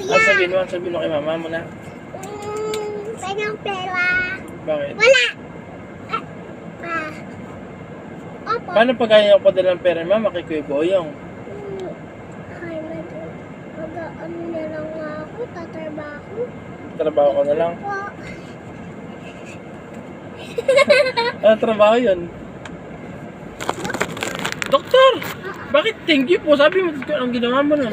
kuya. Sabihin mo kay mama mo na. Kanyang pera. Bakit? Wala. Opo. Paano pag ayaw ko padala ng pera ni mama kay Kuya Boyong? Ay, mag-ano na lang nga ako, tatrabaho. Trabaho ko na lang. Po. Ano trabaho yun? Doktor! Bakit? Thank you po. Sabi mo, anong ginawa mo nun?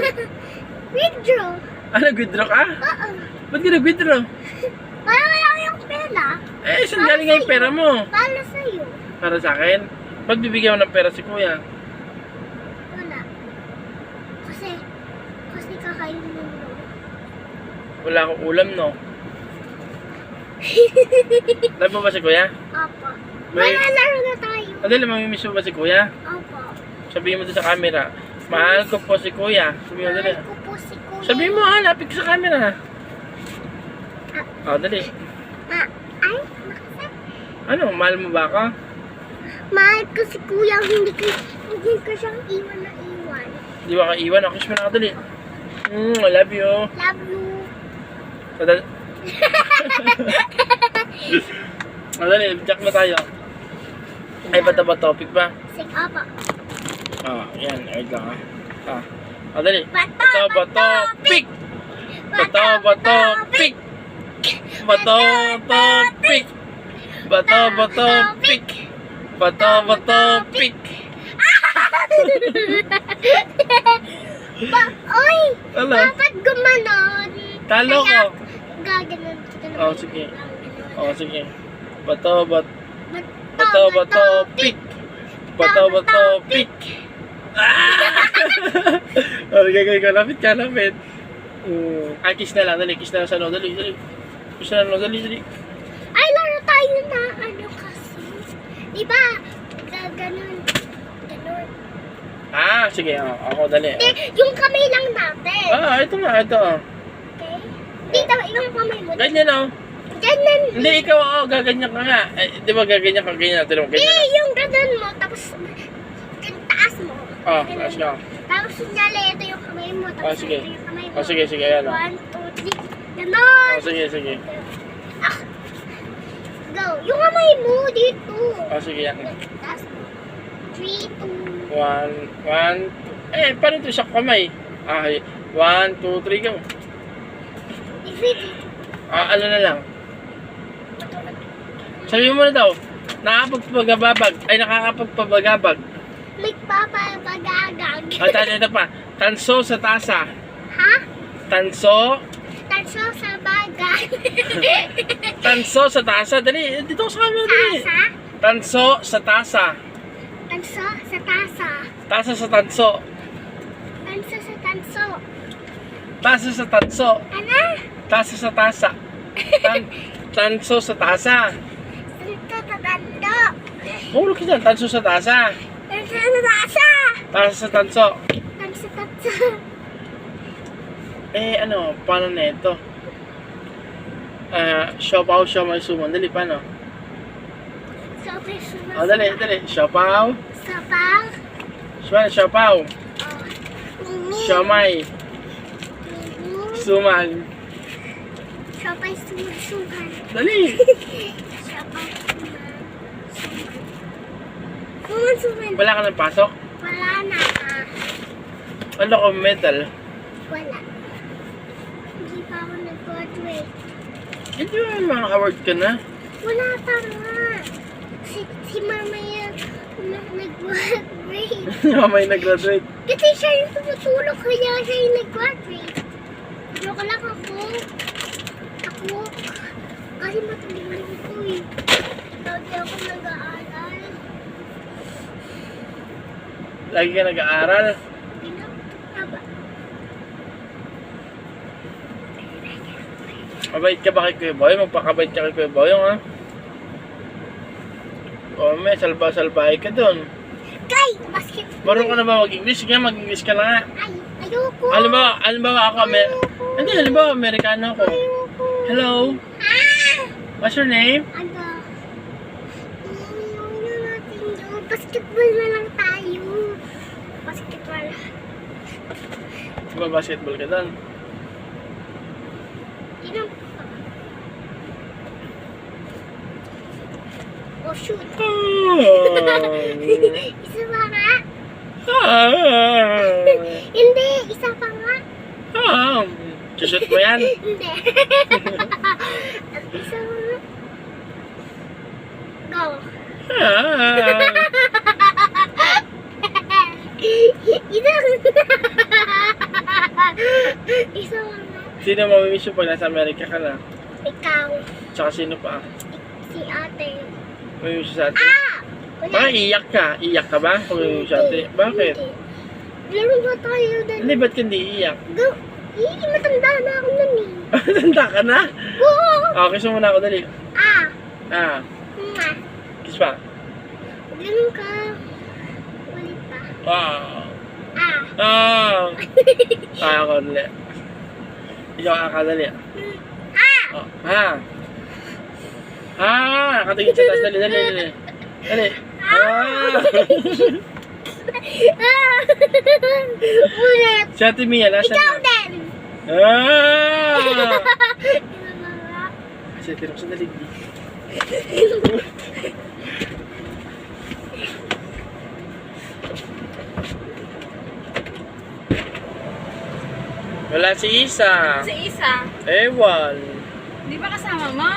Withdraw. Nag-withdraw ka? Oo. Ba't ka nag-withdraw? Para wala yung pera. Saan galing nga yung pera mo? Para sa'yo. Para sa akin? Ba't bibigyan mo ng pera si Kuya? Wala. Kasi kakainin mo. Wala akong ulam, no? Love mo ba si Kuya? Opo. May- Malalaro na tayo. Adel, mamimiss mo ba si Kuya? Opo. Sabihin mo doon sa camera, mahal ko po si Kuya. Sabihin mo, dali. Mahal ko po si Kuya. Sabihin mo, lapit ka sa camera. Dali. Ay, nakasap. Ano, mahal mo ba ako? Mahal ko si Kuya. Hindi ko siyang iwan na iwan. Di ba ka iwan? Kiss mo na ako, dali. I love you. Love you. Dali, jack na tayo. Ay, ba't ba topic ba? Sige, opo. Yan. Wait lang dali. Bato, Topic! Topic! Topic! Topic! Oy! Ano? Dapat gumanon. Talo ko. Gaganon kita naman. Sige. Sige. Topic! Gagawin ko. Lapit ka. Kiss na lang. Dali. Kiss na lang sa no. Dali. Kiss na lang. Dali. Ay, laro tayo na ano kasi. Diba? Gaganon. Ganon. Sige. Ako, dali. Yung kamay lang natin. Ito nga. Ito. Okay? Dito, yung kamay mo. Ganyan Ganyan. Hindi, ikaw gaganyan ka nga. Di ba gaganyan ka? Ganyan. Yung ganon mo, tapos taas mo. Taas ka. Tapos sunyali, ito yung kamay mo. Tapos Sige. ito yung kamay mo. Sige. Ayan. 1, 2, 3. Ganon. Sige. Go. Yung kamay mo dito. Sige. Yan. Tapos 3, 2. 1. Paano ito sa kamay? 1, 2, 3, go. Ano na lang? Sabi mo na daw, nakakapagpabagabag. Nagpapabagagag. Ito pa, tanso sa tasa. Ha? Tanso sa bagag. Tanso sa tasa. Dali, dito sa camera, dali. Tasa? Tanso sa tasa. Tanso sa tasa. Tasa sa tanso. Tanso sa tanso. Tasa sa tanso. Ano? Tasa sa tasa. Tanso sa tasa. Tanso sa tando. Hulog ka dyan, tanso sa tasa. Tanso sa tasa. Tasa sa tanso. Tanso sa tanso. Paano na ito? Siopaw, siomay, suman. Dali, paano? Dali. Siopaw. Sapaw. Siopaw. Siomay. Suman. Siopay suman. Dali. Siopay suman. Suman. Wala ka ng pasok? Wala na. Ano ko metal? Wala. Hindi pa ako nag-graduate. Hindi mo may mga award ka na? Wala pa nga. Si mama yan nag-graduate. May nag-graduate. Kasi siya yung tumutulong kaya siya yung nag-graduate. Joke lang ako. Kasi matuloy ko eh. Lagi ako nag-aaral. Lagi ka nag-aaral? Mabait ka ba kay Kuya Boy? Magpakabait ka kay Kuya Boyong, ha? May salba-salbahe ka doon. Kay, basketball. Marunong ka na ba mag-English? Sige, mag-English ka na nga. Ay, ayoko. Halimbawa ako, hindi, halimbawa, Amerikano ako. Ayoko. Hello? What's your name? Ano? Iyon natin yun. Basketball na lang tayo. Basketball. Basketball ka doon. Inom pa. Oh, shoot. Isa pa nga. Hindi, isa pa nga. Susot mo yan. Hindi. Isa pa nga. Go. Isa. Isa pa nga. Sino mamimiss mo pag nasa Amerika ka na? Ikaw. Tsaka sino pa? Si ate. Mamimiss sa ate? Ah! Wala. Baka iyak ka? Iyak ka ba? Kung mamimiss sa ate? Bakit? Laro ba tayo dun? Hindi, ba't ka hindi iyak? Go. Matanda na ako nun eh. Tanda ka na? Oo. Okay, so muna ako, dali. Ah. Mwah. Kiss pa. Ganun ka. Ulit pa. Wow. Ah. Ako, dali. Ikaw kakadali. Oh, nakatingin sa taas. Dali. Dali. Ulit. Si Ate Mia, nasa Ikaw na? din. Kasi tirok sa dalig. Wala si Isa. Si Isa, Ewan. di ba kasama mo?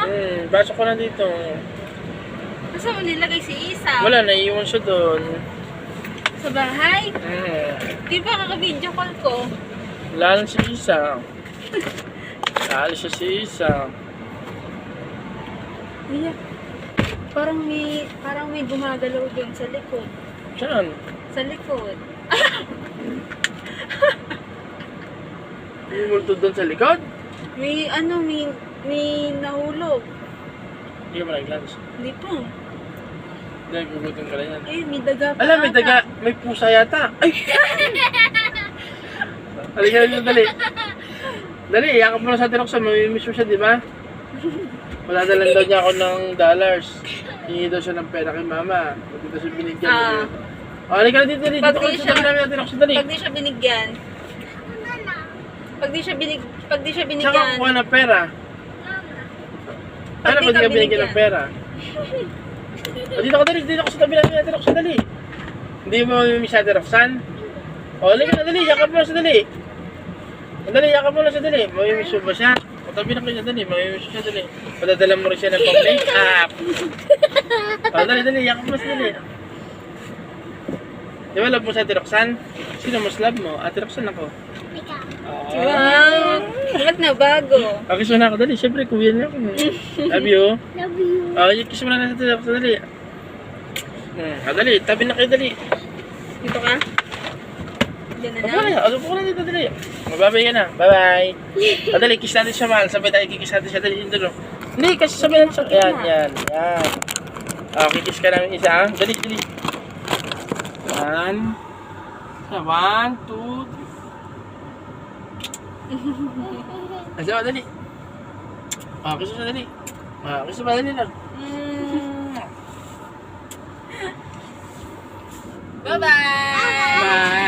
Pasok ko na dito. Kasama nilagay si Isa? Wala, naiiwan siya doon. Sa bahay? Di ba kaka-video call ko? Wala lang si Isa. Naalis siya si Isa. Iya. Parang may gumagalaw doon sa likod. Saan? Sa likod. May multo doon sa likod? May nahulog. Hindi ka ba nag-lunch? Hindi pa. Hindi, gugutom ka lang yan. Ay, may daga pa. Alam, may ata. daga. May pusa yata. Ay! Halika na dito, dali. Dali, yakap mo na sa Roxanne. Mamimiss mo siya, di ba? Maladalan daw niya ako ng dollars. Hingi daw siya ng pera kay mama. Hindi daw siya binigyan. Halika na dito, dali. Dito ko sa tabi namin natin, Roxanne, dali. Pag di siya binigyan. Pag di siya Saan ka binigyan. kukuha ng pera? Ano Pag pag di di ka ka binigyan binigyan. ng pera? Dito ka, dali. Dito ko sa tabi namin natin, Roxanne, dali. Hindi mo mamimiss sa atin, Roxanne? Halika na, dali. Yakap mo na sa dali. Dali, yakap mo na siya, dali. Mamimiss mo ba siya? Patabi na kayo, dali. Mamimiss mo siya, dali. Padadala mo rin siya ng pang-make up. Dali, yakap mo na siya, dali. Di ba love mo sa Ate Roxanne? Sino mas love mo? Ate Roxanne ako. Ikaw. Wow! Ba't na bago? Kiss mo na ako, dali. Siyempre, kuya niya ako. Love you. Love you. Kiss mo na sa Ate Roxanne, dali. Dali. Tabi na kayo, dali. Dito ka? Diyan na Ano na. kaya? Ano na dito, dali. Mababay ka na. Bye-bye. Dali, kiss natin siya, mahal. Sabay tayo, kikiss natin siya, dali. Hindi, kasi sabay natin siya. Yan. Kikiss ka namin isa, Dali. 1, 2, 3. Asa ba, dali. Kiss mo siya, dali. Kiss mo ba, dali lang. Bye-bye! Bye.